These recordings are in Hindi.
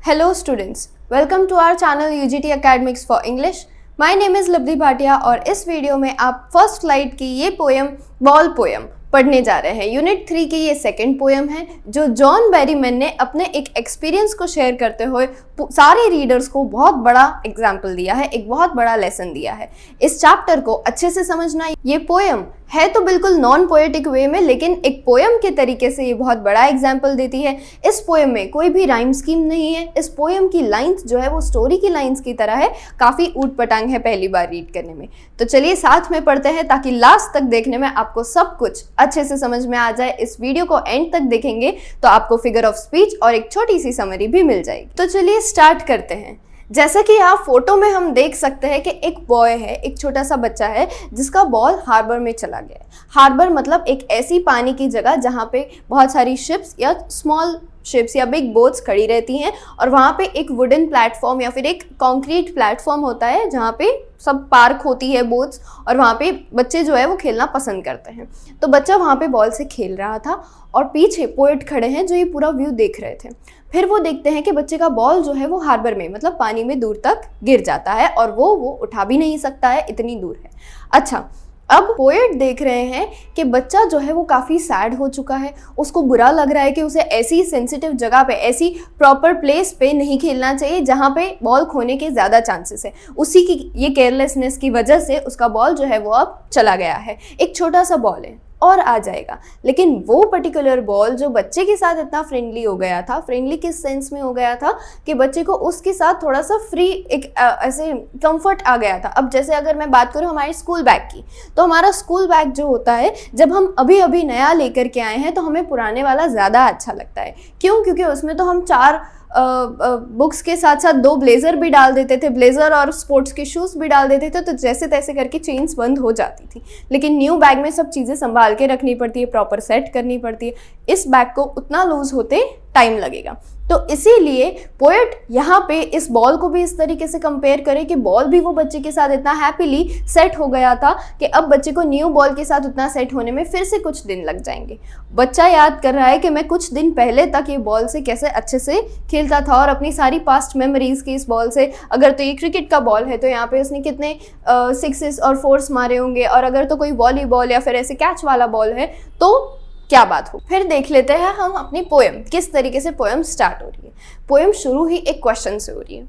Hello students, welcome to our channel UGT Academics for English. My name is लब्धि Bhatia और इस वीडियो में आप फर्स्ट स्लाइड की ये पोएम बॉल पोएम पढ़ने जा रहे हैं। यूनिट 3 की ये सेकंड पोएम है जो जॉन बेरीमैन ने अपने एक एक्सपीरियंस को शेयर करते हुए सारे रीडर्स को बहुत बड़ा एग्जाम्पल दिया है, एक बहुत बड़ा लेसन दिया है। इस चैप्टर को अच्छे से समझना। ये पोएम है तो बिल्कुल नॉन पोएटिक वे में, लेकिन एक पोएम के तरीके से ये बहुत बड़ा एग्जाम्पल देती है। इस पोएम में कोई भी राइम स्कीम नहीं है। इस पोएम की लाइंस जो है वो स्टोरी की लाइंस की तरह है, काफ़ी ऊट पटांग है पहली बार रीड करने में। तो चलिए साथ में पढ़ते हैं ताकि लास्ट तक देखने में आपको सब कुछ अच्छे से समझ में आ जाए। इस वीडियो को एंड तक देखेंगे तो आपको फिगर ऑफ स्पीच और एक छोटी सी समरी भी मिल जाएगी। तो चलिए स्टार्ट करते हैं। जैसा कि यहाँ फोटो में हम देख सकते हैं कि एक बॉय है, एक छोटा सा बच्चा है जिसका बॉल हार्बर में चला गया है। हार्बर मतलब एक ऐसी पानी की जगह जहाँ पे बहुत सारी शिप्स या स्मॉल शिप्स या बिग बोट्स खड़ी रहती हैं और वहाँ पे एक वुडन प्लेटफॉर्म या फिर एक कंक्रीट प्लेटफॉर्म होता है जहाँ पे सब पार्क होती है बोट्स, और वहाँ पे बच्चे जो है वो खेलना पसंद करते हैं। तो बच्चा वहाँ पे बॉल से खेल रहा था और पीछे पोएट खड़े हैं जो ये पूरा व्यू देख रहे थे। फिर वो देखते हैं कि बच्चे का बॉल जो है वो हार्बर में मतलब पानी में दूर तक गिर जाता है और वो उठा भी नहीं सकता है, इतनी दूर है। अच्छा, अब पोएट देख रहे हैं कि बच्चा जो है वो काफ़ी सैड हो चुका है, उसको बुरा लग रहा है कि उसे ऐसी सेंसिटिव जगह पे, ऐसी प्रॉपर प्लेस पे नहीं खेलना चाहिए जहाँ पे बॉल खोने के ज़्यादा चांसेस है। उसी की ये केयरलेसनेस की वजह से उसका बॉल जो है वो अब चला गया है। एक छोटा सा बॉल है और आ जाएगा, लेकिन वो पर्टिकुलर बॉल जो बच्चे के साथ इतना फ्रेंडली हो गया था, फ्रेंडली किस सेंस में हो गया था कि बच्चे को उसके साथ थोड़ा सा फ्री एक ऐसे कंफर्ट आ गया था। अब जैसे अगर मैं बात करूँ हमारे स्कूल बैग की, तो हमारा स्कूल बैग जो होता है जब हम अभी अभी नया लेकर के आए हैं तो हमें पुराने वाला ज़्यादा अच्छा लगता है। क्यों? क्योंकि उसमें तो हम 4 बुक्स के साथ साथ 2 ब्लेज़र भी डाल देते थे, ब्लेज़र और स्पोर्ट्स के शूज़ भी डाल देते थे, तो जैसे तैसे करके चेन्स बंद हो जाती थी। लेकिन न्यू बैग में सब चीज़ें संभाल के रखनी पड़ती है, प्रॉपर सेट करनी पड़ती है। इस बैग को उतना लूज़ होते टाइम लगेगा। तो इसीलिए पोएट यहाँ पे इस बॉल को भी इस तरीके से कंपेयर करे कि बॉल भी वो बच्चे के साथ इतना हैप्पीली सेट हो गया था कि अब बच्चे को न्यू बॉल के साथ उतना सेट होने में फिर से कुछ दिन लग जाएंगे। बच्चा याद कर रहा है कि मैं कुछ दिन पहले तक ये बॉल से कैसे अच्छे से खेलता था और अपनी सारी पास्ट मेमोरीज़ की इस बॉल से, अगर तो ये क्रिकेट का बॉल है तो यहाँ पे उसने कितने 6s और 4s मारे होंगे, और अगर तो कोई वॉलीबॉल या फिर ऐसे कैच वाला बॉल है तो क्या बात हो। फिर देख लेते हैं हम अपनी पोएम, किस तरीके से पोएम स्टार्ट हो रही है। पोएम शुरू ही एक क्वेश्चन से हो रही है,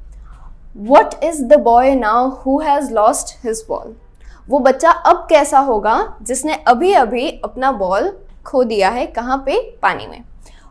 what is the boy now who has lost his ball. वो बच्चा अब कैसा होगा जिसने अभी अभी अपना बॉल खो दिया है। कहाँ पे? पानी में।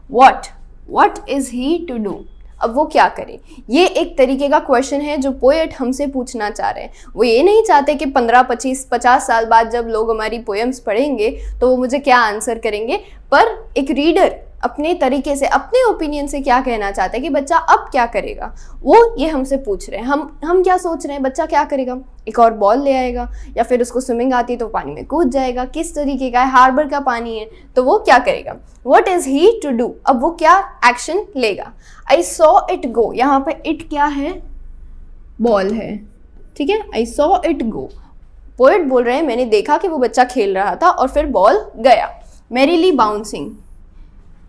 What is he to do. अब वो क्या करे, ये एक तरीके का क्वेश्चन है जो पोएट हमसे पूछना चाह रहे हैं। वो ये नहीं चाहते कि 15-25-50 साल बाद जब लोग हमारी पोएम्स पढ़ेंगे तो वो मुझे क्या आंसर करेंगे, पर एक रीडर अपने तरीके से, अपने ओपिनियन से क्या कहना चाहता है कि बच्चा अब क्या करेगा, वो ये हमसे पूछ रहे हैं। हम क्या सोच रहे हैं, बच्चा क्या करेगा, एक और बॉल ले आएगा या फिर उसको स्विमिंग आती है तो पानी में कूद जाएगा, किस तरीके का है, हार्बर का पानी है तो वो क्या करेगा। What is he to do, अब वो क्या एक्शन लेगा। आई सॉ इट गो, यहाँ पे इट क्या है, बॉल है, ठीक है। I saw it go, poet बोल रहे हैं मैंने देखा कि वो बच्चा खेल रहा था और फिर बॉल गया। मैरीली बाउंसिंग,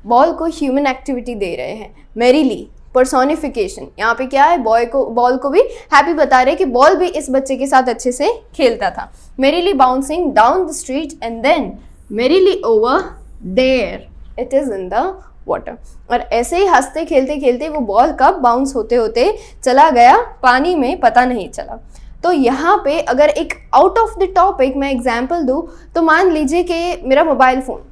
बॉल को ह्यूमन एक्टिविटी दे रहे हैं। मैरीली पर्सोनिफिकेशन, यहाँ पे क्या है, बॉल को भी हैप्पी बता रहे हैं कि बॉल भी इस बच्चे के साथ अच्छे से खेलता था। Merrily bouncing down the street and then merrily over there it is in the water. और ऐसे ही हंसते खेलते खेलते वो बॉल कब बाउंस होते होते चला गया पानी में, पता नहीं चला। तो यहाँ पे अगर एक आउट ऑफ द टॉपिक मैं एग्जाम्पल दूँ तो मान लीजिए कि मेरा मोबाइल फ़ोन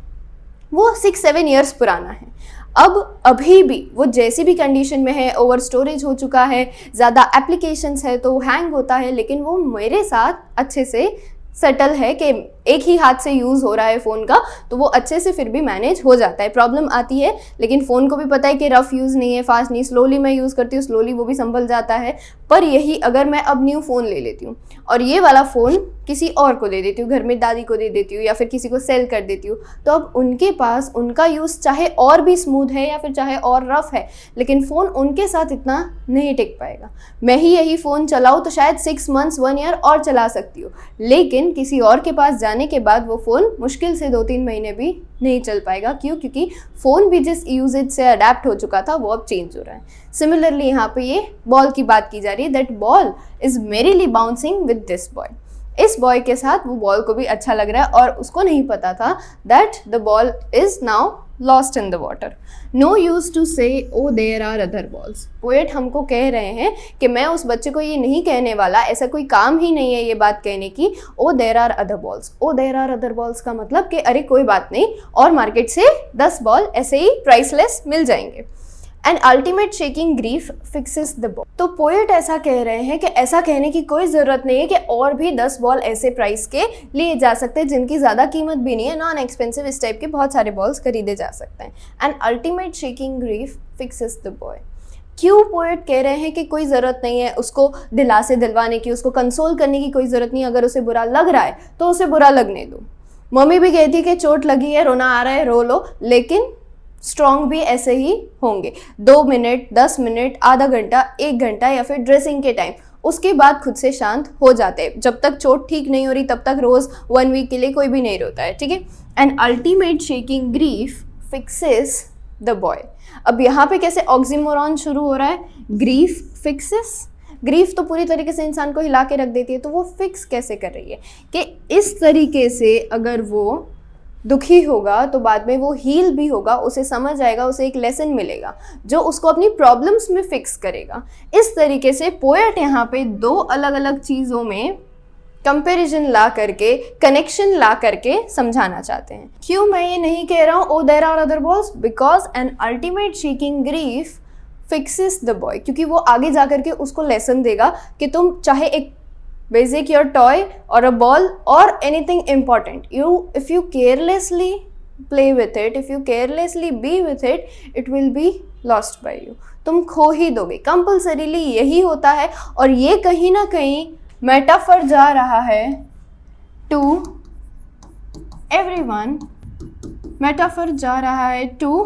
वो 6-7 ईयर्स पुराना है। अब अभी भी वो जैसी भी कंडीशन में है, ओवर स्टोरेज हो चुका है, ज़्यादा एप्लीकेशंस है तो हैंग होता है, लेकिन वो मेरे साथ अच्छे से सेटल है कि एक ही हाथ से यूज़ हो रहा है फ़ोन का, तो वो अच्छे से फिर भी मैनेज हो जाता है। प्रॉब्लम आती है लेकिन फ़ोन को भी पता है कि रफ़ यूज़ नहीं है, फास्ट नहीं, स्लोली मैं यूज़ करती हूँ, स्लोली वो भी संभल जाता है। पर यही अगर मैं अब न्यू फ़ोन ले लेती हूँ और ये वाला फ़ोन किसी और को दे देती हूँ, घर में दादी को दे देती हूँ या फिर किसी को सेल कर देती हूँ, तो अब उनके पास उनका यूज़ चाहे और भी स्मूथ है या फिर चाहे और रफ़ है, लेकिन फ़ोन उनके साथ इतना नहीं टिक पाएगा। मैं ही यही फ़ोन चलाऊँ तो शायद 6 months 1 year और चला सकती हूँ, लेकिन किसी और के पास जाने के बाद वो फ़ोन मुश्किल से 2-3 महीने भी नहीं चल पाएगा। क्यों? क्योंकि फ़ोन भी जिस यूजेज से अडेप्ट हो चुका था वो अब चेंज हो रहा है। सिमिलरली यहाँ पे ये बॉल की बात की जा रही है, that ball is merrily bouncing with this boy. इस बॉय के साथ वो बॉल को भी अच्छा लग रहा है और उसको नहीं पता था that the ball is now lost in the water. No use to say O there are other balls. Poet हमको कह रहे हैं कि मैं उस बच्चे को ये नहीं कहने वाला, ऐसा कोई काम ही नहीं है ये बात कहने की, O there are other balls. O there are other balls का मतलब कि अरे कोई बात नहीं, और मार्केट से 10 बॉल ऐसे ही प्राइसलेस मिल जाएंगे। And ultimate shaking grief fixes the ball. तो पोएट ऐसा कह रहे हैं कि ऐसा कहने की कोई ज़रूरत नहीं है कि और भी 10 बॉल ऐसे प्राइस के लिए जा सकते हैं जिनकी ज़्यादा कीमत भी नहीं है, नॉन एक्सपेंसिव, इस टाइप के बहुत सारे बॉल्स खरीदे जा सकते हैं। And ultimate shaking grief fixes the boy. क्यों पोएट कह रहे हैं कि कोई ज़रूरत नहीं है उसको दिलासे दिलवाने की, उसको कंसोल करने की कोई ज़रूरत नहीं, अगर उसे बुरा लग रहा है तो उसे बुरा लगने दो। मम्मी भी कहती कि चोट लगी है, रोना आ रहा है, रो लो, लेकिन स्ट्रॉन्ग भी ऐसे ही होंगे। 2 मिनट, 10 मिनट, आधा घंटा, 1 घंटा या फिर ड्रेसिंग के टाइम, उसके बाद खुद से शांत हो जाते हैं। जब तक चोट ठीक नहीं हो रही तब तक रोज़ 1 वीक के लिए कोई भी नहीं रोता है, ठीक है। And ultimate shaking grief fixes the boy. अब यहाँ पे कैसे ऑक्सीमोरॉन शुरू हो रहा है, ग्रीफ फिक्सेस। ग्रीफ तो पूरी तरीके से इंसान को हिला के रख देती है, तो वो फिक्स कैसे कर रही है कि इस तरीके से अगर वो दुखी होगा तो बाद में वो हील भी होगा, उसे समझ आएगा, उसे एक लेसन मिलेगा जो उसको अपनी प्रॉब्लम्स में फिक्स करेगा। इस तरीके से पोएट यहाँ पे 2 अलग अलग चीज़ों में कंपैरिजन ला करके, कनेक्शन ला करके समझाना चाहते हैं। क्यों मैं ये नहीं कह रहा हूँ O there are other balls, because an ultimate shaking grief fixes the boy, क्योंकि वो आगे जा करके उसको लेसन देगा कि तुम चाहे एक basic your toy or a ball or anything important, if you carelessly play with it, if you carelessly be with it, it will be lost by you। तुम खो ही दोगे, कंपल्सरीली यही होता है। और ये कहीं ना कहीं मेटाफर जा रहा है टू एवरीवन, मेटाफर जा रहा है टू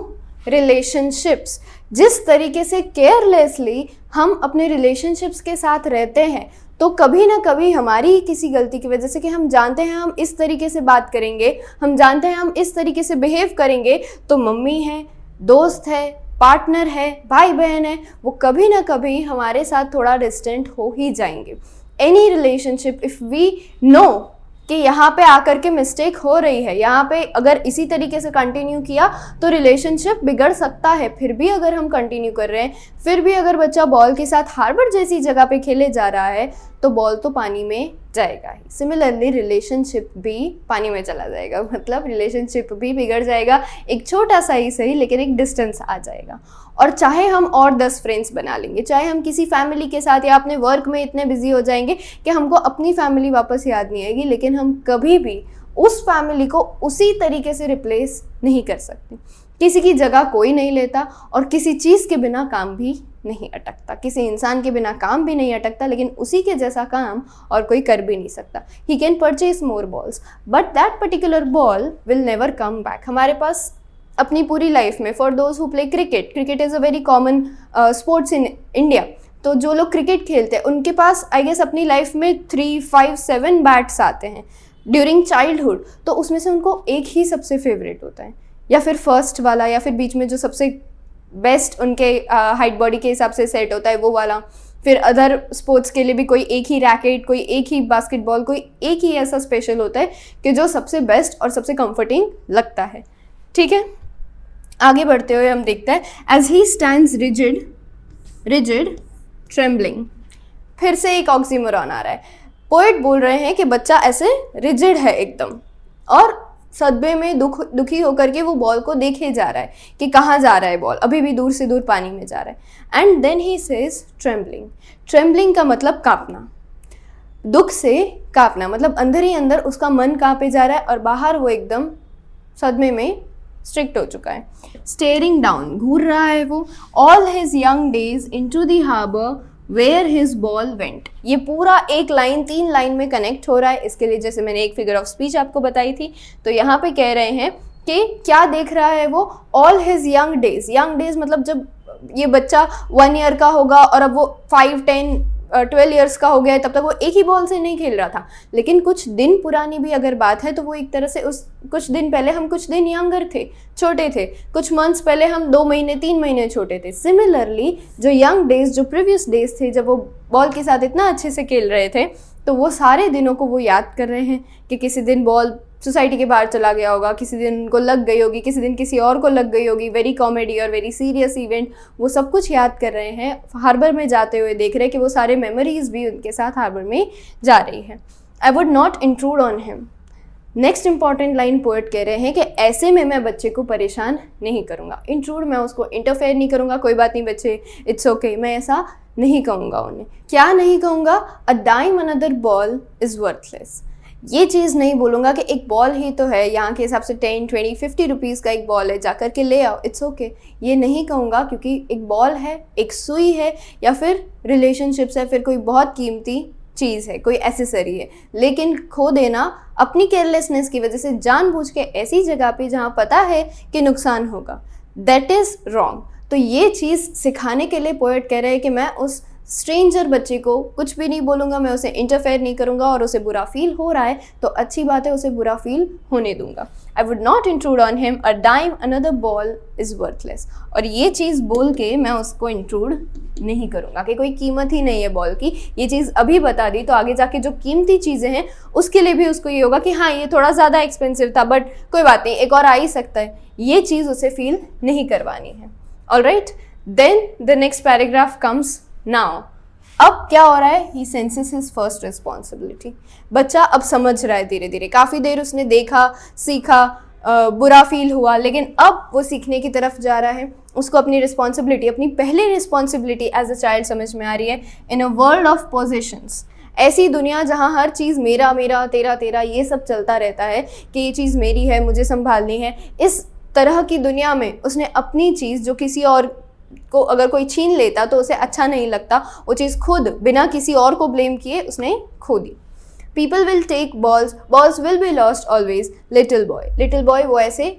रिलेशनशिप्स। जिस तरीके से केयरलेसली हम अपने रिलेशनशिप्स के साथ रहते हैं तो कभी ना कभी हमारी ही किसी गलती की वजह से, कि हम जानते हैं हम इस तरीके से बात करेंगे, हम जानते हैं हम इस तरीके से बिहेव करेंगे, तो मम्मी है, दोस्त है, पार्टनर है, भाई बहन है, वो कभी ना कभी हमारे साथ थोड़ा डिस्टेंट हो ही जाएंगे। Any relationship if we know कि यहाँ पे आकर के मिस्टेक हो रही है, यहाँ पे अगर इसी तरीके से कंटिन्यू किया तो रिलेशनशिप बिगड़ सकता है, फिर भी अगर हम कंटिन्यू कर रहे हैं, फिर भी अगर बच्चा बॉल के साथ हार्बर जैसी जगह पे खेले जा रहा है तो बॉल तो पानी में जाएगा ही। सिमिलरली रिलेशनशिप भी पानी में चला जाएगा, मतलब रिलेशनशिप भी बिगड़ जाएगा, एक छोटा सा ही सही लेकिन एक डिस्टेंस आ जाएगा। और चाहे हम और 10 फ्रेंड्स बना लेंगे, चाहे हम किसी फैमिली के साथ या अपने वर्क में इतने बिजी हो जाएंगे कि हमको अपनी फैमिली वापस याद नहीं आएगी, लेकिन हम कभी भी उस फैमिली को उसी तरीके से रिप्लेस नहीं कर सकते। किसी की जगह कोई नहीं लेता और किसी चीज़ के बिना काम भी नहीं अटकता, किसी इंसान के बिना काम भी नहीं अटकता, लेकिन उसी के जैसा काम और कोई कर भी नहीं सकता। He can purchase more balls but that particular ball will never come back. हमारे पास अपनी पूरी लाइफ में, for those who play cricket, cricket is a very common sports in India, तो जो लोग क्रिकेट खेलते हैं उनके पास आई गेस अपनी लाइफ में 3, 5, 7 बैट्स आते हैं ड्यूरिंग चाइल्डहुड, तो उसमें से उनको एक ही सबसे फेवरेट होता है, या फिर फर्स्ट वाला, या फिर बीच में जो सबसे बेस्ट उनके हाइट बॉडी के हिसाब से सेट होता है वो वाला। फिर अदर स्पोर्ट्स के लिए भी कोई एक ही रैकेट, कोई एक ही बास्केटबॉल, कोई एक ही ऐसा स्पेशल होता है कि जो सबसे बेस्ट और सबसे कंफर्टिंग लगता है। ठीक है, आगे बढ़ते हुए हम देखते हैं as he stands rigid trembling. फिर से एक ऑक्सीमोरॉन आ रहा है। पोएट बोल रहे हैं कि बच्चा ऐसे रिजिड है एकदम, और सदमे में दुखी होकर के वो बॉल को देखे जा रहा है कि कहाँ जा रहा है बॉल, अभी भी दूर से दूर पानी में जा रहा है। And then he says trembling. Trembling का मतलब कांपना, दुख से कांपना, मतलब अंदर ही अंदर उसका मन कांपे जा रहा है और बाहर वो एकदम सदमे में स्ट्रिक्ट हो चुका है। स्टेयरिंग डाउन, घूर रहा है वो। All his young days into the harbour where his ball went. ये पूरा एक लाइन 3 लाइन में कनेक्ट हो रहा है। इसके लिए जैसे मैंने एक फिगर ऑफ स्पीच आपको बताई थी, तो यहाँ पे कह रहे हैं कि क्या देख रहा है वो, ऑल हिज यंग डेज मतलब जब ये बच्चा 1 ईयर का होगा और अब वो 5, 10 12 ईयर्स का हो गया है तब तक वो एक ही बॉल से नहीं खेल रहा था, लेकिन कुछ दिन पुरानी भी अगर बात है तो वो एक तरह से उस कुछ दिन पहले हम कुछ दिन यंगर थे, छोटे थे, कुछ मंथ्स पहले हम 2 महीने 3 महीने छोटे थे। सिमिलरली जो यंग डेज, जो प्रीवियस डेज थे जब वो बॉल के साथ इतना अच्छे से खेल रहे थे, तो वो सारे दिनों को वो याद कर रहे हैं कि किसी दिन बॉल सोसाइटी के बाहर चला गया होगा, किसी दिन उनको लग गई होगी, किसी दिन किसी और को लग गई होगी, वेरी कॉमेडी और वेरी सीरियस इवेंट, वो सब कुछ याद कर रहे हैं। हार्बर में जाते हुए देख रहे हैं कि वो सारे मेमोरीज भी उनके साथ हार्बर में जा रही है। आई would not intrude on him. Next important line poet कह रहे हैं कि ऐसे में मैं बच्चे को परेशान नहीं करूँगा। इंट्रूड, मैं उसको इंटरफेयर नहीं करूँगा, कोई बात नहीं बच्चे, इट्स ओके, मैं ऐसा नहीं कहूँगा उन्हें। क्या नहीं कहूँगा? A dime another ball is worthless. ये चीज़ नहीं बोलूँगा कि एक बॉल ही तो है, यहाँ के हिसाब से 10, 20, 50 रुपीज़ का एक बॉल है, जाकर के ले आओ, इट्स ओके, ये नहीं कहूँगा, क्योंकि एक बॉल है, एक सुई है, या फिर रिलेशनशिप्स है, फिर कोई बहुत कीमती चीज़ है, कोई एसेसरी है, लेकिन खो देना अपनी केयरलेसनेस की वजह से जानबूझ के ऐसी जगह पे जहाँ पता है कि नुकसान होगा, दैट इज़ रॉन्ग। तो ये चीज़ सिखाने के लिए पोएट कह रहे हैं कि मैं उस स्ट्रेंजर बच्चे को कुछ भी नहीं बोलूँगा, मैं उसे इंटरफेयर नहीं करूँगा, और उसे बुरा फील हो रहा है तो अच्छी बात है, उसे बुरा फील होने दूंगा। I would not intrude on him, a dime another ball is worthless. और ये चीज़ बोल के मैं उसको इंट्रूड नहीं करूँगा कि कोई कीमत ही नहीं है बॉल की। ये चीज़ अभी बता दी तो आगे जाके जो कीमती चीज़ें हैं उसके लिए भी उसको ये होगा कि हाँ ये थोड़ा ज़्यादा एक्सपेंसिव था, बट कोई बात नहीं, एक और आ ही सकता है। ये चीज़ उसे फील नहीं करवानी है। Alright, then the next paragraph comes now. अब क्या हो रहा है? He senses his first responsibility. बच्चा अब समझ रहा है धीरे धीरे, काफ़ी देर उसने देखा, सीखा, बुरा फील हुआ, लेकिन अब वो सीखने की तरफ जा रहा है। उसको अपनी रिस्पॉन्सिबिलिटी, अपनी पहली रिस्पॉन्सिबिलिटी एज अ चाइल्ड समझ में आ रही है। In a world of possessions, ऐसी दुनिया जहाँ हर चीज़ मेरा मेरा, तेरा तेरा, ये सब चलता रहता है कि ये चीज़ मेरी है, मुझे संभालनी है, इस तरह की दुनिया में उसने अपनी चीज़ जो किसी और को अगर कोई छीन लेता तो उसे अच्छा नहीं लगता, वो चीज़ खुद बिना किसी और को ब्लेम किए उसने खो दी। People will take balls, balls will be lost always, little boy. Little boy वो ऐसे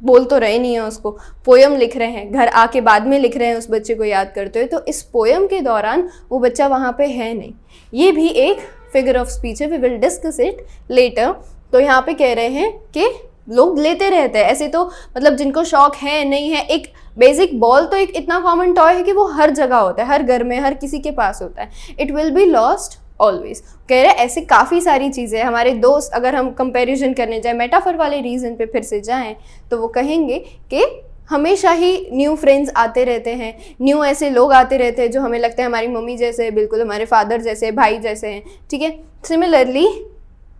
बोल तो रहे नहीं है उसको, पोयम लिख रहे हैं, घर आके बाद में लिख रहे हैं उस बच्चे को याद करते हुए, तो इस पोयम के दौरान वो बच्चा वहाँ पे है नहीं। ये भी एक फिगर ऑफ स्पीच है, we will discuss it later. तो यहाँ पे कह रहे हैं कि लोग लेते रहते हैं ऐसे, तो मतलब जिनको शौक है नहीं है, एक बेसिक बॉल तो एक इतना कॉमन टॉय है कि वो हर जगह होता है, हर घर में हर किसी के पास होता है। It will be lost always. कह रहे ऐसे काफ़ी सारी चीज़ें हमारे दोस्त, अगर हम कंपैरिजन करने जाए, मेटाफर वाले रीज़न पे फिर से जाएं, तो वो कहेंगे कि हमेशा ही न्यू फ्रेंड्स आते रहते हैं, न्यू ऐसे लोग आते रहते हैं जो हमें लगता है हमारी मम्मी जैसे, बिल्कुल हमारे फादर जैसे, भाई जैसे हैं, ठीक है, सिमिलरली,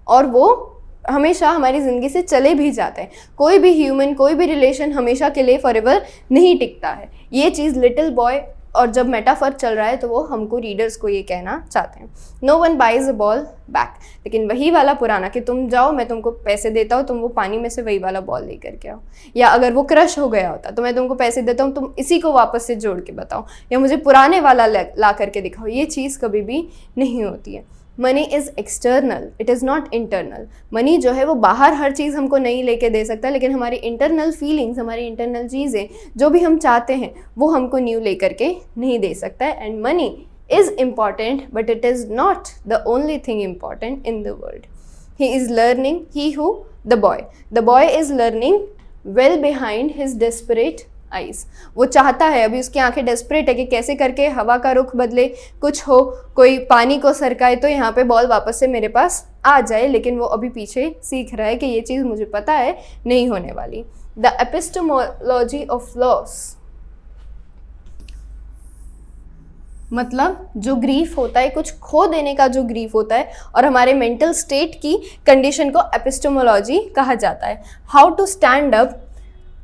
और वो हमेशा हमारी ज़िंदगी से चले भी जाते हैं। कोई भी ह्यूमन, कोई भी रिलेशन हमेशा के लिए फॉरएवर नहीं टिकता है। ये चीज़ लिटिल बॉय, और जब मेटाफर चल रहा है तो वो हमको रीडर्स को ये कहना चाहते हैं। No one buys a ball back, लेकिन वही वाला पुराना कि तुम जाओ मैं तुमको पैसे देता हूँ, तुम वो पानी में से वही वाला बॉल लेकर के आओ, या अगर वो क्रश हो गया होता तो मैं तुमको पैसे देता हूँ, तुम इसी को वापस से जोड़ के बताओ, या मुझे पुराने वाला ला करके दिखाओ। ये चीज़ कभी भी नहीं होती है। Money is external, it is not internal. Money जो है वो बाहर हर चीज़ हमको नहीं लेके दे सकता, लेकिन हमारी इंटरनल फीलिंग्स, हमारी इंटरनल चीज़ें जो भी हम चाहते हैं वो हमको न्यू ले करके नहीं दे सकता है। And money is important but it is not the only thing important in the world. He is learning, he who the boy is learning well behind his desperate eyes. वो चाहता है, अभी उसकी आंखें डेस्परेट है कि कैसे करके हवा का रुख बदले, कुछ हो, कोई पानी को सरकाए तो यहाँ पे बॉल वापस से मेरे पास आ जाए, लेकिन वो अभी पीछे सीख रहा है कि ये चीज़ मुझे पता है नहीं होने वाली। द एपिस्टेमोलॉजी ऑफ लॉस, मतलब जो ग्रीफ होता है, कुछ खो देने का जो ग्रीफ होता है, और हमारे मेंटल स्टेट की कंडीशन को एपिस्टेमोलॉजी कहा जाता है। How to stand up,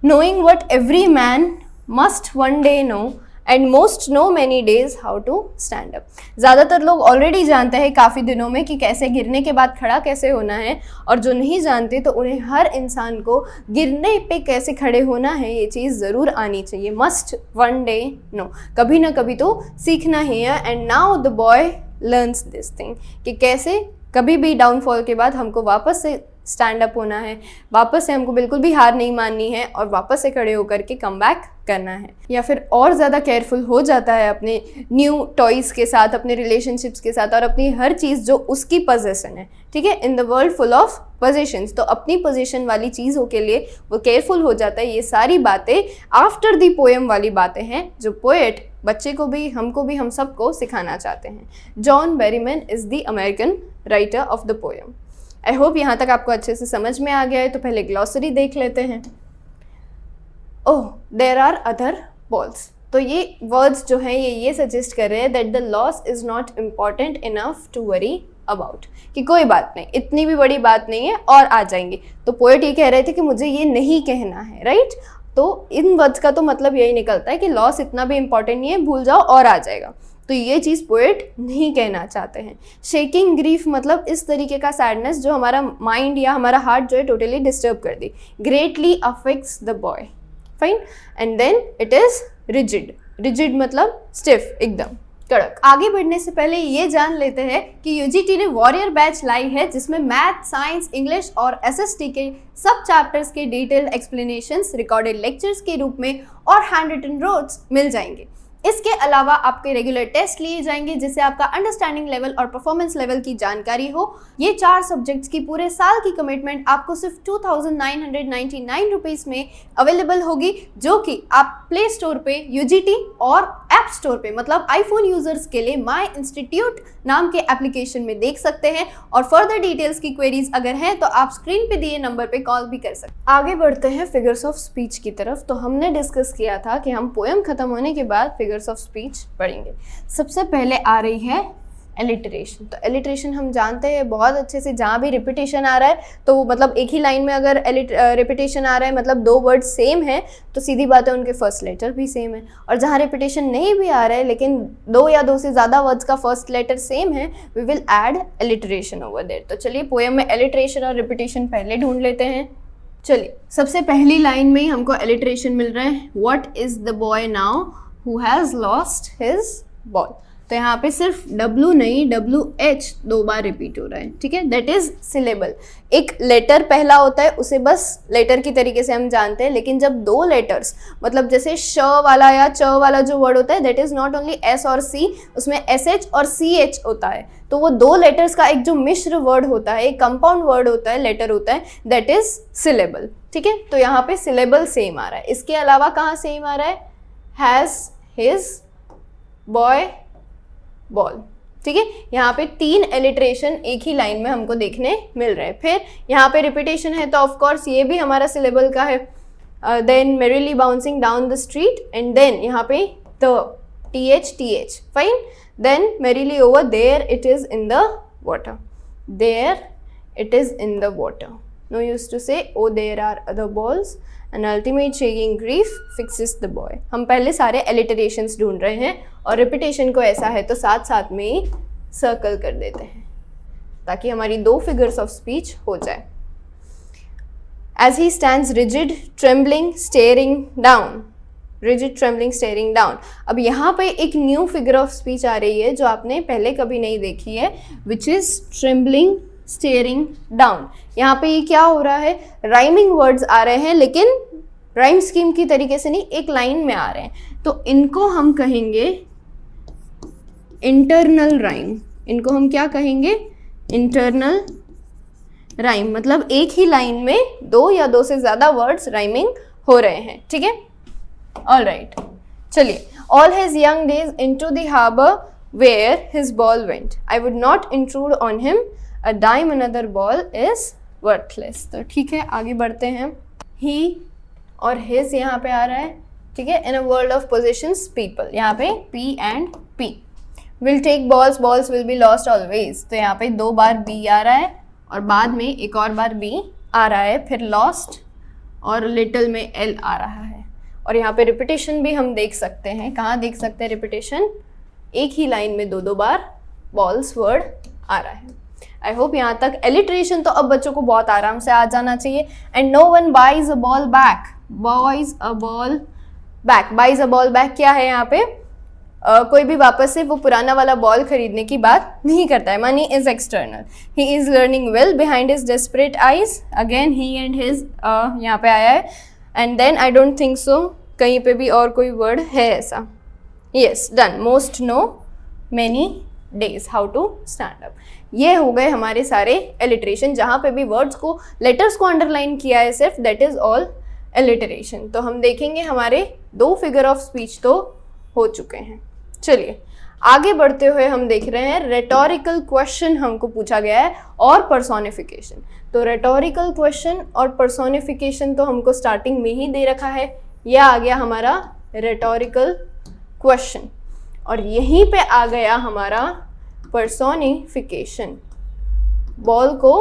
knowing what every man must one day know and most know many days how to stand up। ज़्यादातर लोग ऑलरेडी जानते हैं काफ़ी दिनों में कि कैसे गिरने के बाद खड़ा कैसे होना है, और जो नहीं जानते तो उन्हें हर इंसान को गिरने पे कैसे खड़े होना है ये चीज़ ज़रूर आनी चाहिए। मस्ट वन डे नो, कभी ना कभी तो सीखना ही है। And now the boy learns this thing कि कैसे कभी भी डाउनफॉल के बाद हमको वापस से स्टैंड अप होना है, वापस से हमको बिल्कुल भी हार नहीं माननी है और वापस से खड़े होकर के कम बैक करना है। या फिर और ज़्यादा केयरफुल हो जाता है अपने न्यू टॉयज़ के साथ, अपने रिलेशनशिप्स के साथ और अपनी हर चीज़ जो उसकी पोजेसन है, ठीक है, in the world full of possessions, तो अपनी पोजीशन वाली चीज़ों के लिए वो केयरफुल हो जाता है। ये सारी बातें आफ्टर दी पोएम वाली बातें हैं जो पोएट बच्चे को भी, हमको भी, हम सबको सिखाना चाहते हैं। John Berryman is the American writer of the poem. I hope यहाँ तक आपको अच्छे से समझ में आ गया है। तो पहले ग्लॉसरी देख लेते हैं। ओह, देयर आर अदर बॉल्स। तो ये वर्ड्स जो हैं ये सजेस्ट कर रहे हैं that the loss is not important enough to worry about, कि कोई बात नहीं, इतनी भी बड़ी बात नहीं है और आ जाएंगे। तो पोएट ये कह रहे थे कि मुझे ये नहीं कहना है, राइट। तो इन वर्ड्स का तो मतलब यही निकलता है कि लॉस इतना भी इम्पॉर्टेंट नहीं है, भूल जाओ और आ जाएगा। तो ये चीज़ पोएट नहीं कहना चाहते हैं। शेकिंग ग्रीफ मतलब इस तरीके का सैडनेस जो हमारा माइंड या हमारा हार्ट जो है टोटली डिस्टर्ब कर दी। Greatly affects the boy, fine. And then it is rigid. Rigid मतलब स्टिफ, एकदम कड़क। आगे बढ़ने से पहले ये जान लेते हैं कि यूजीटी ने वॉरियर बैच लाई है जिसमें मैथ, साइंस, इंग्लिश और एसएसटी के सब चैप्टर्स के डिटेल्ड एक्सप्लेनेशंस रिकॉर्डेड लेक्चर्स के रूप में और हैंड रिटन नोट्स मिल जाएंगे। इसके अलावा आपके रेगुलर टेस्ट लिए जाएंगे जिससे आपका अंडरस्टैंडिंग लेवल और परफॉर्मेंस लेवल की जानकारी हो। ये 4 सब्जेक्ट्स की पूरे साल की कमिटमेंट आपको सिर्फ 2999 रुपीज़ में अवेलेबल होगी, जो कि आप प्ले स्टोर पे यूजीटी और ऐप स्टोर पे, मतलब आईफोन यूजर्स के लिए माई इंस्टीट्यूट नाम के एप्लीकेशन में देख सकते हैं। और फर्दर डिटेल्स की क्वेरीज अगर हैं तो आप स्क्रीन पे दिए नंबर पे कॉल भी कर सकते हैं। आगे बढ़ते हैं फिगर्स ऑफ स्पीच की तरफ। तो हमने डिस्कस किया था कि हम पोएम खत्म होने के बाद फिगर्स ऑफ स्पीच पढ़ेंगे। सबसे पहले आ रही है एलिटरेशन। तो एलिटरेशन हम जानते हैं बहुत अच्छे से, जहाँ भी रिपीटेशन आ रहा है तो वो मतलब एक ही लाइन में अगर रिपीटेशन आ रहा है, मतलब 2 वर्ड सेम है तो सीधी बात है उनके फर्स्ट लेटर भी सेम है। और जहाँ रिपीटेशन नहीं भी आ रहा है लेकिन 2 या 2 से ज़्यादा वर्ड्स का फर्स्ट लेटर सेम है, we will add alliteration over there. तो चलिए पोएम में एलिटरेशन और रिपीटेशन पहले ढूंढ लेते हैं। चलिए सबसे पहली लाइन में ही हमको एलिटरेशन मिल रहा है, what is the boy now who has lost his ball. तो यहाँ पे सिर्फ W नहीं, WH 2 बार रिपीट हो रहा है, ठीक है, दैट इज सिलेबल। एक लेटर पहला होता है उसे बस लेटर की तरीके से हम जानते हैं, लेकिन जब 2 लेटर्स, मतलब जैसे श वाला या च वाला जो वर्ड होता है that is not only S और C, उसमें SH और CH होता है। तो वो 2 लेटर्स का एक जो मिश्र वर्ड होता है, एक कंपाउंड वर्ड होता है, लेटर होता है, दैट इज सिलेबल, ठीक है। तो यहाँ पे सिलेबल सेम आ रहा है। इसके अलावा कहाँ सेम आ रहा है, हैज़, हिज, बॉय, बॉल, ठीक है। यहाँ पे 3 एलिट्रेशन एक ही लाइन में हमको देखने मिल रहे हैं। फिर यहाँ पे रिपीटेशन है तो ऑफ कोर्स ये भी हमारा सिलेबल का है। Then merrily bouncing down the street, and then यहाँ पे the TH, fine. Then merrily over, there it is in the water, there it is in the water. No use to say O there are other balls, and ultimate shaking grief fixes the boy. हम पहले सारे एलिटरेशंस ढूंढ रहे हैं और रिपीटेशन को ऐसा है तो साथ साथ में ही सर्कल कर देते हैं ताकि हमारी 2 फिगर्स ऑफ स्पीच हो जाए। As he stands rigid, trembling, staring down, rigid, trembling, staring down. अब यहाँ पे एक न्यू फिगर ऑफ स्पीच आ रही है जो आपने पहले कभी नहीं देखी है, which is trembling, staring down. यहाँ पे ये क्या हो रहा है, राइमिंग वर्ड्स आ रहे हैं लेकिन राइम स्कीम की तरीके से नहीं, एक लाइन में आ रहे हैं। तो इनको हम कहेंगे इंटरनल राइम। इनको हम क्या कहेंगे, इंटरनल राइम। मतलब एक ही लाइन में 2 या 2 से ज़्यादा वर्ड्स राइमिंग हो रहे हैं, ठीक है। ऑल राइट, चलिए। All his young days into the harbour where his ball went, I would not intrude on him, a dime another ball is worthless. तो ठीक है, आगे बढ़ते हैं। ही और हिज यहाँ पे आ रहा है, ठीक है। In a world of positions people, यहाँ पे P and P। Will take balls, balls will be lost always. तो यहाँ पे 2 बार B आ रहा है और बाद में एक और बार B आ रहा है, फिर लॉस्ट और लिटिल में L आ रहा है। और यहाँ पे रिपीटेशन भी हम देख सकते हैं। कहाँ देख सकते हैं रिपीटेशन, एक ही लाइन में 2-2 बार बॉल्स वर्ड आ रहा है। आई होप यहाँ तक एलिट्रेशन तो अब बच्चों को बहुत आराम से आ जाना चाहिए। And no one buys a ball back, boys a ball back. Buys a ball back क्या है यहाँ पे, कोई भी वापस से वो पुराना वाला बॉल खरीदने की बात नहीं करता है. Money is external. He is learning well behind his desperate eyes. Again he and his यहाँ पे आया है. And then I don't think so कहीं पे भी और कोई वर्ड है ऐसा. Yes, done. Most no many days how to stand up. ये हो गए हमारे सारे एलिटरेशन. जहाँ पे भी वर्ड्स को लेटर्स को अंडरलाइन किया है सिर्फ, दैट इज ऑल एलिटरेशन. तो हम देखेंगे हमारे 2 फिगर ऑफ स्पीच तो हो चुके हैं. चलिए आगे बढ़ते हुए हम देख रहे हैं रेटोरिकल क्वेश्चन हमको पूछा गया है और पर्सोनिफिकेशन. तो रेटोरिकल क्वेश्चन और पर्सोनिफिकेशन तो हमको स्टार्टिंग में ही दे रखा है. यह आ गया हमारा रेटोरिकल क्वेश्चन और यहीं पे आ गया हमारा पर्सोनिफिकेशन. बॉल को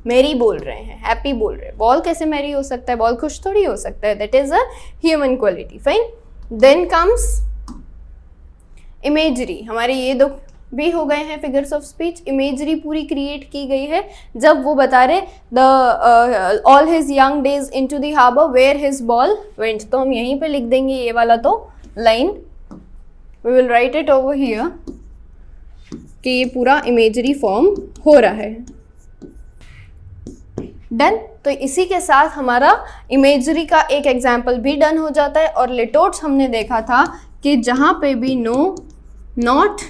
मैरी बोल रहे हैं, हैप्पी बोल रहे हैं. बॉल कैसे मैरी हो सकता है? बॉल खुश थोड़ी हो सकता है. That is a human quality. Fine. Then comes imagery. हमारे ये 2 भी हो गए हैं फिगर्स ऑफ स्पीच. इमेजरी पूरी क्रिएट की गई है जब वो बता रहे the all his young days into the harbour where his ball went. तो हम यहीं पे लिख देंगे ये वाला तो line. We will write it over here कि ये पूरा इमेजरी फॉर्म हो रहा है. डन. तो इसी के साथ हमारा इमेजरी का एक एग्जाम्पल भी डन हो जाता है. और लिटोट्स हमने देखा था कि जहाँ पे भी नो, नॉट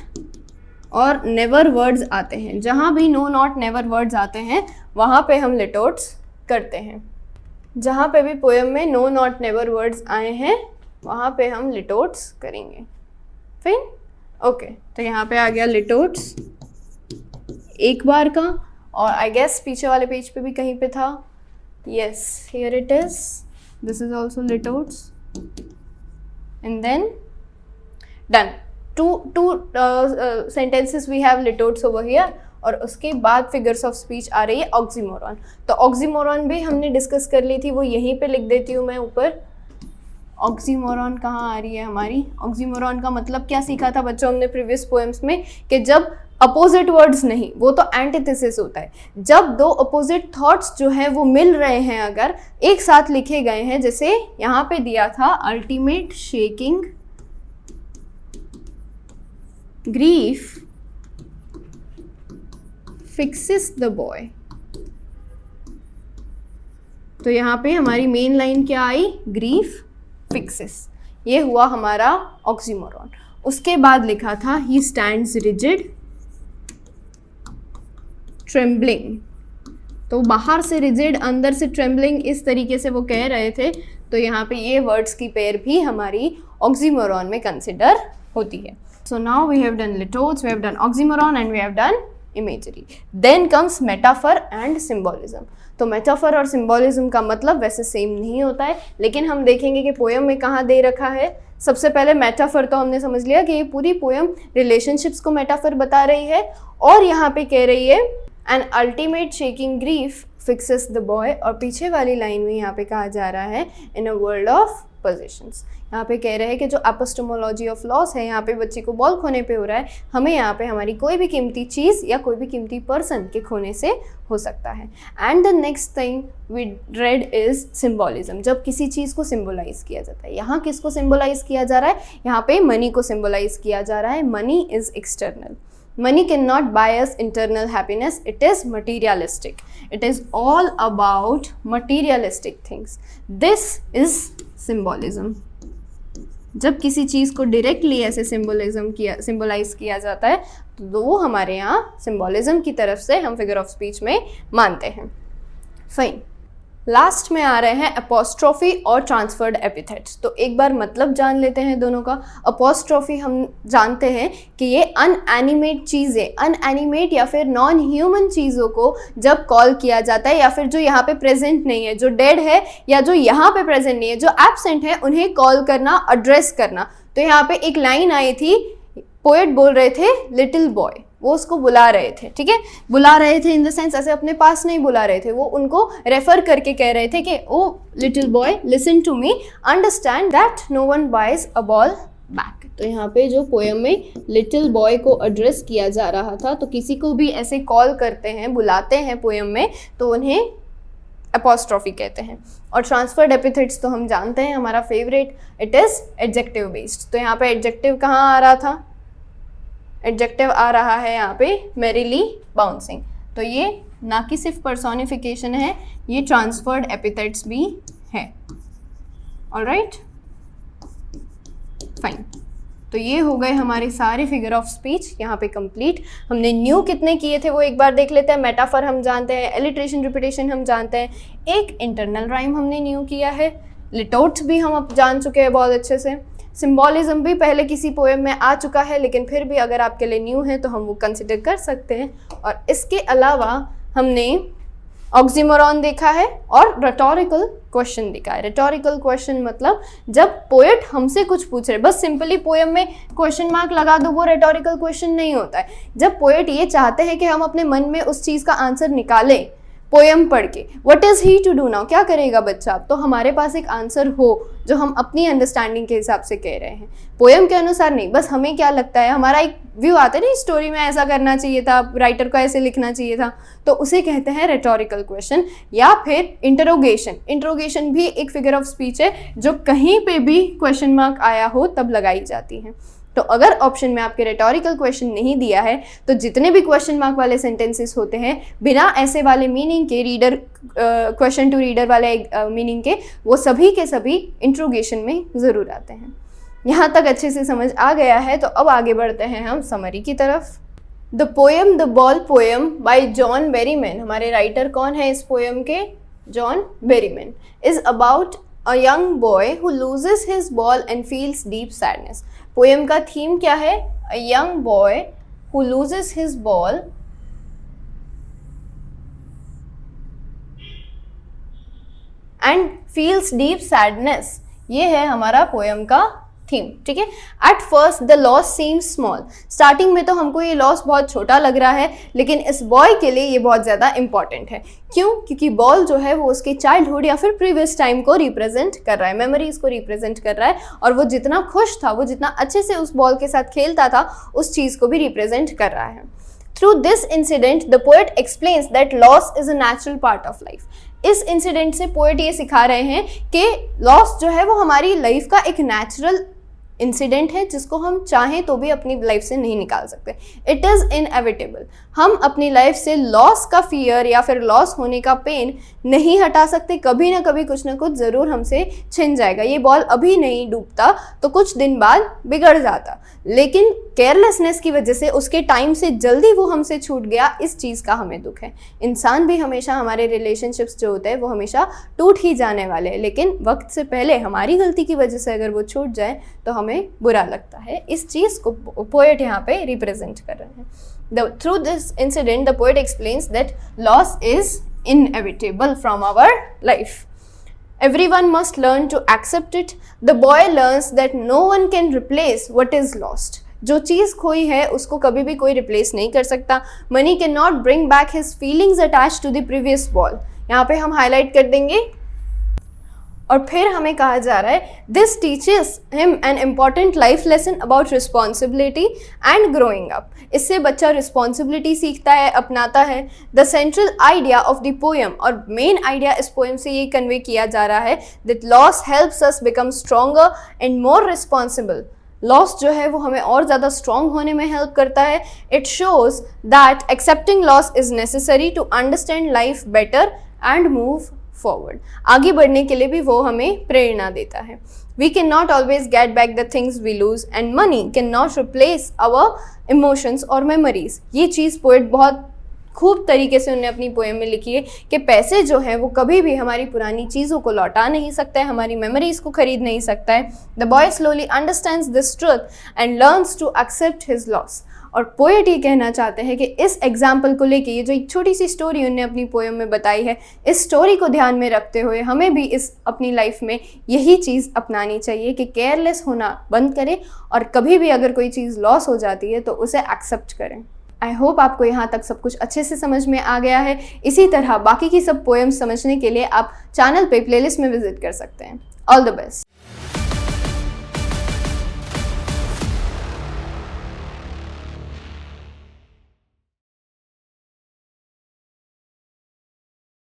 और नेवर वर्ड्स आते हैं, जहाँ भी नो, नॉट, नेवर वर्ड्स आते हैं वहाँ पे हम लिटोट्स करते हैं. जहाँ पे भी पोएम में नो, नॉट, नेवर वर्ड्स आए हैं वहाँ पे हम लिटोट्स करेंगे. फिर ओके. तो यहाँ पे आ गया लिटोट्स एक बार का. और आई गेस पीछे वाले पेज पे भी कहीं पे था. Yes, here it is. This is also litotes. And then done. Two sentences we have litotes over here. और उसके बाद फिगर्स ऑफ स्पीच आ रही है ऑक्सीमोरॉन. तो ऑक्सीमोरॉन भी हमने डिस्कस कर ली थी, वो यहीं पे लिख देती हूँ मैं ऊपर. ऑक्सीमोरॉन कहाँ आ रही है हमारी? ऑक्सीमोरॉन का मतलब क्या सीखा था बच्चों हमने प्रीवियस पोएम्स में कि जब अपोजिट वर्ड्स नहीं, वो तो एंटीथेसिस होता है. जब 2 अपोजिट थॉट्स जो हैं वो मिल रहे हैं, अगर एक साथ लिखे गए हैं, जैसे यहाँ पे दिया था ultimate shaking grief fixes the boy. तो यहाँ पे हमारी मेन लाइन क्या आई? Grief fixes. ये हुआ हमारा ऑक्सीमोरॉन. उसके बाद लिखा था ही स्टैंड्स रिजिड ट्रेम्बलिंग. तो बाहर से रिजिड, अंदर से ट्रेम्बलिंग, इस तरीके से वो कह रहे थे. तो यहाँ पे ये वर्ड्स की पेयर भी हमारी ऑक्सीमोरॉन में कंसिडर होती है. So now we have done litotes, we have done oxymoron and we have done imagery. Then comes metaphor and symbolism. तो मेटाफर और सिम्बोलिज्म का मतलब वैसे सेम नहीं होता है, लेकिन हम देखेंगे कि पोएम में कहाँ दे रखा है. सबसे पहले मेटाफर तो हमने समझ लिया कि ये पूरी पोएम रिलेशनशिप्स को मेटाफर बता रही है. और यहाँ पे कह रही है N ultimate shaking grief fixes the boy. और पीछे वाली लाइन में यहाँ पे कहा जा रहा है in a world of possessions. यहाँ पे कह रहे हैं कि जो एपिस्टेमोलॉजी ऑफ लॉस है, यहाँ पे बच्चे को बॉल खोने पे हो रहा है. हमें यहाँ पे हमारी कोई भी कीमती चीज़ या कोई भी कीमती पर्सन के खोने से हो सकता है. And the next thing we read is symbolism. जब किसी चीज़ को सिम्बोलाइज किया जाता है, यहाँ किसको सिम्बोलाइज किया जा रहा है? यहाँ पे मनी को सिम्बोलाइज किया जा रहा है. Money is external. Money cannot buy us internal happiness. It is materialistic. It is all about materialistic things. This is symbolism. जब किसी चीज़ को डायरेक्टली ऐसे सिम्बोलाइज किया जाता है तो वो हमारे यहाँ सिम्बोलिज्म की तरफ से हम फिगर ऑफ स्पीच में मानते हैं. फाइन. लास्ट में आ रहे हैं अपोस्ट्रोफी और ट्रांसफर्ड एपिथेट्स. तो एक बार मतलब जान लेते हैं दोनों का. अपोस्ट्रोफी हम जानते हैं कि ये अनएनिमेट चीज़ें, अनएनिमेट या फिर नॉन ह्यूमन चीज़ों को जब कॉल किया जाता है, या फिर जो यहाँ पे प्रेजेंट नहीं है, जो डेड है या जो यहाँ पे प्रेजेंट नहीं है, जो एब्सेंट है, उन्हें कॉल करना, एड्रेस करना. तो यहाँ पे एक लाइन आई थी, पोएट बोल रहे थे लिटिल बॉय, वो उसको बुला रहे थे. ठीक है, बुला रहे थे इन द सेंस ऐसे अपने पास नहीं बुला रहे थे, वो उनको रेफर करके कह रहे थे कि O little boy listen to me, understand that no one buys a ball back. तो यहाँ पे जो पोएम में लिटिल बॉय को एड्रेस किया जा रहा था, तो किसी को भी ऐसे कॉल करते हैं, बुलाते हैं पोएम में, तो उन्हें अपोस्ट्रॉफी कहते हैं। और ट्रांसफर्ड एपिथेट्स तो हम जानते हैं हमारा favourite, it is adjective based. तो यहाँ पे एडजेक्टिव कहाँ आ रहा था, एडजेक्टिव आ रहा है यहाँ पे मैरिली बाउंसिंग। तो ये ना कि सिर्फ पर्सोनिफिकेशन है, ये ट्रांसफर्ड एपिथेट्स भी है। Alright, fine. तो ये हो गए हमारे सारे फिगर ऑफ स्पीच यहाँ पे कंप्लीट। हमने न्यू कितने किए थे वो एक बार देख लेते हैं। मेटाफर हम जानते हैं, एलिट्रेशन रिपीटेशन हम जानते हैं, एक इंटरनल राइम हमने न्यू किया है, लिटोट्स भी हम अब जान चुके हैं बहुत अच्छे से, सिम्बॉलिज्म भी पहले किसी पोएम में आ चुका है, लेकिन फिर भी अगर आपके लिए न्यू है तो हम वो कंसिडर कर सकते हैं। और इसके अलावा हमने ऑक्सीमोरॉन देखा है और रेटोरिकल क्वेश्चन देखा है। रेटोरिकल क्वेश्चन मतलब जब पोएट हमसे कुछ पूछ रहे, बस सिंपली पोएम में क्वेश्चन मार्क लगा दो, वो रेटोरिकल क्वेश्चन नहीं होता है। जब पोएट ये चाहते हैं कि हम अपने मन में उस चीज़ का आंसर निकालें पोएम पढ़ के, what is he to do now, क्या करेगा बच्चा, तो हमारे पास एक आंसर हो जो हम अपनी अंडरस्टैंडिंग के हिसाब से कह रहे हैं, पोएम के अनुसार नहीं। बस हमें क्या लगता है, हमारा एक व्यू आता है ना, स्टोरी में ऐसा करना चाहिए था, राइटर को ऐसे लिखना चाहिए था, तो उसे कहते हैं रेटोरिकल क्वेश्चन। या फिर इंटरोगेशन, इंटरोगेशन भी एक फिगर ऑफ स्पीच है जो कहीं पे भी क्वेश्चन मार्क आया हो तब लगाई जाती है। तो अगर ऑप्शन में आपके रेटोरिकल क्वेश्चन नहीं दिया है तो जितने भी क्वेश्चन मार्क वाले सेंटेंसेस होते हैं बिना ऐसे वाले मीनिंग के, रीडर क्वेश्चन टू रीडर वाले मीनिंग के, वो सभी के सभी इंट्रोगेशन में ज़रूर आते हैं। यहाँ तक अच्छे से समझ आ गया है, तो अब आगे बढ़ते हैं हम समरी की तरफ। The poem the ball poem by John Berryman, हमारे राइटर कौन है इस पोएम के, John Berryman, is about a young boy who loses his ball and feels deep sadness. Poem का थीम क्या है, a young boy who loses his ball and feels deep sadness, ये है हमारा पोएम का थीम। ठीक है, at first the loss seems small, starting में तो हमको ये लॉस बहुत छोटा लग रहा है, लेकिन इस बॉय के लिए ये बहुत ज़्यादा इंपॉर्टेंट है। क्यों, क्योंकि बॉल जो है वो उसके चाइल्डहुड या फिर प्रीवियस टाइम को रिप्रेजेंट कर रहा है, मेमोरीज को रिप्रेजेंट कर रहा है, और वो जितना खुश था, वो जितना अच्छे से उस बॉल के साथ खेलता था, उस चीज़ को भी रिप्रेजेंट कर रहा है। Through this incident the poet explains that loss is a natural part of life. इस इंसिडेंट से पोएट ये सिखा रहे हैं कि लॉस जो है वो हमारी लाइफ का एक नेचुरल इंसिडेंट है जिसको हम चाहें तो भी अपनी लाइफ से नहीं निकाल सकते। इट इज़ इनएविटेबल, हम अपनी लाइफ से लॉस का फियर या फिर लॉस होने का पेन नहीं हटा सकते, कभी ना कभी कुछ ना कुछ ज़रूर हमसे छिन जाएगा। ये बॉल अभी नहीं डूबता तो कुछ दिन बाद बिगड़ जाता, लेकिन केयरलेसनेस की वजह से उसके टाइम से जल्दी वो हमसे छूट गया, इस चीज़ का हमें दुख है। इंसान भी हमेशा, हमारे रिलेशनशिप्स जो होते हैं वो हमेशा टूट ही जाने वाले हैं, लेकिन वक्त से पहले हमारी गलती की वजह से अगर वो छूट जाए तो हमें बुरा लगता है। इस चीज़ को पोएट यहाँ पे रिप्रेजेंट कर रहे हैं। Through this incident, the poet explains that loss is inevitable from our life. Everyone must learn to accept it. The boy learns that no one can replace what is lost. जो चीज़ खोई है उसको कभी भी कोई रिप्लेस नहीं कर सकता। Money cannot bring back his feelings attached to the previous ball. यहाँ पे हम हाईलाइट कर देंगे। और फिर हमें कहा जा रहा है this teaches him an important life lesson about responsibility and growing up. इससे बच्चा रिस्पॉन्सिबिलिटी सीखता है, अपनाता है। The central idea of the poem, और मेन आइडिया इस पोएम से ये कन्वे किया जा रहा है that loss helps us become stronger and more responsible. Loss जो है वो हमें और ज़्यादा स्ट्रॉन्ग होने में हेल्प करता है। It shows that accepting loss is necessary to understand life better and move forward. आगे बढ़ने के लिए भी वो हमें प्रेरणा देता है। We can not always get back the things we lose and money can not replace our emotions और मेमोरीज। ये चीज़ पोएट बहुत खूब तरीके से उन्होंने अपनी पोएम में लिखी है कि पैसे जो है वो कभी भी हमारी पुरानी चीज़ों को लौटा नहीं सकता है, हमारी मेमोरीज को खरीद नहीं सकता है। The boy slowly understands this truth and learns to accept his loss. और पोएट ये कहना चाहते हैं कि इस एग्जाम्पल को लेके, ये जो एक छोटी सी स्टोरी उन्होंने अपनी पोएम में बताई है, इस स्टोरी को ध्यान में रखते हुए हमें भी इस अपनी लाइफ में यही चीज़ अपनानी चाहिए कि केयरलेस होना बंद करें और कभी भी अगर कोई चीज़ लॉस हो जाती है तो उसे एक्सेप्ट करें। आई होप आपको यहाँ तक सब कुछ अच्छे से समझ में आ गया है। इसी तरह बाकी की सब पोएम्स समझने के लिए आप चैनल पे प्लेलिस्ट में विजिट कर सकते हैं। All the best.